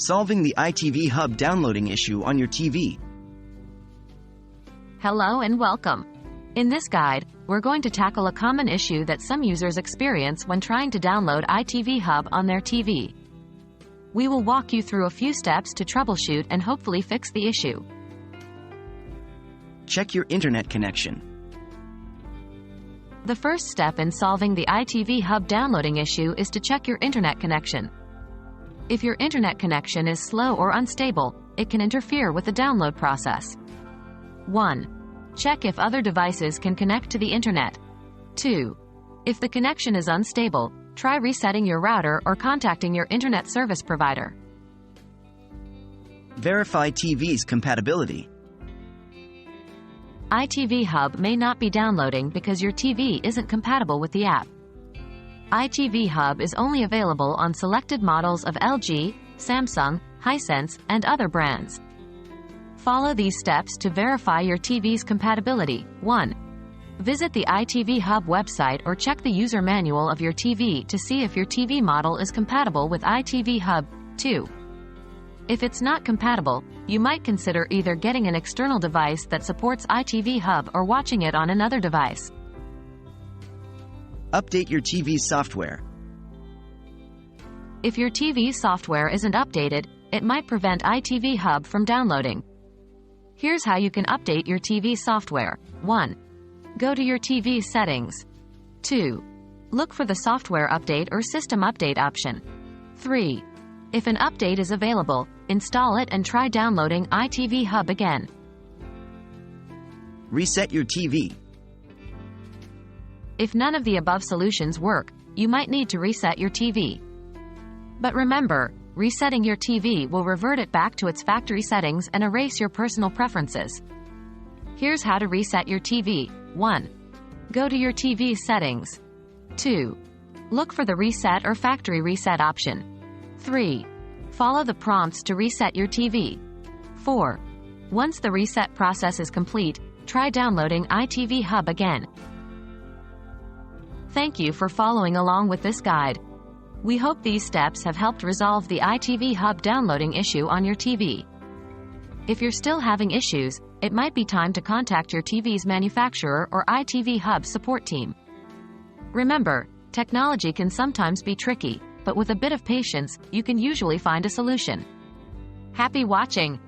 Solving the ITV Hub downloading issue on your TV. Hello and welcome. In this guide, we're going to tackle a common issue that some users experience when trying to download ITV Hub on their TV. We will walk you through a few steps to troubleshoot and hopefully fix the issue. Check your internet connection. The first step in solving the ITV Hub downloading issue is to check your internet connection. If your internet connection is slow or unstable, it can interfere with the download process. 1. Check if other devices can connect to the internet. 2. If the connection is unstable, try resetting your router or contacting your internet service provider. Verify TV's compatibility. ITV Hub may not be downloading because your TV isn't compatible with the app. ITV Hub is only available on selected models of LG, Samsung, Hisense, and other brands. Follow these steps to verify your TV's compatibility. 1. Visit the ITV Hub website or check the user manual of your TV to see if your TV model is compatible with ITV Hub. 2. If it's not compatible, you might consider either getting an external device that supports ITV Hub or watching it on another device. Update your TV's software. If your TV's software isn't updated, it might prevent ITV Hub from downloading. Here's how you can update your TV software. 1. Go to your TV settings. 2. Look for the software update or system update option. 3. If an update is available, install it and try downloading ITV Hub again. Reset your TV. If none of the above solutions work, you might need to reset your TV. But remember, resetting your TV will revert it back to its factory settings and erase your personal preferences. Here's how to reset your TV. 1. Go to your TV settings. 2. Look for the reset or factory reset option. 3. Follow the prompts to reset your TV. 4. Once the reset process is complete, try downloading ITV Hub again. Thank you for following along with this guide. We hope these steps have helped resolve the ITV Hub downloading issue on your TV. If you're still having issues, it might be time to contact your TV's manufacturer or ITV Hub support team. Remember, technology can sometimes be tricky, but with a bit of patience, you can usually find a solution. Happy watching!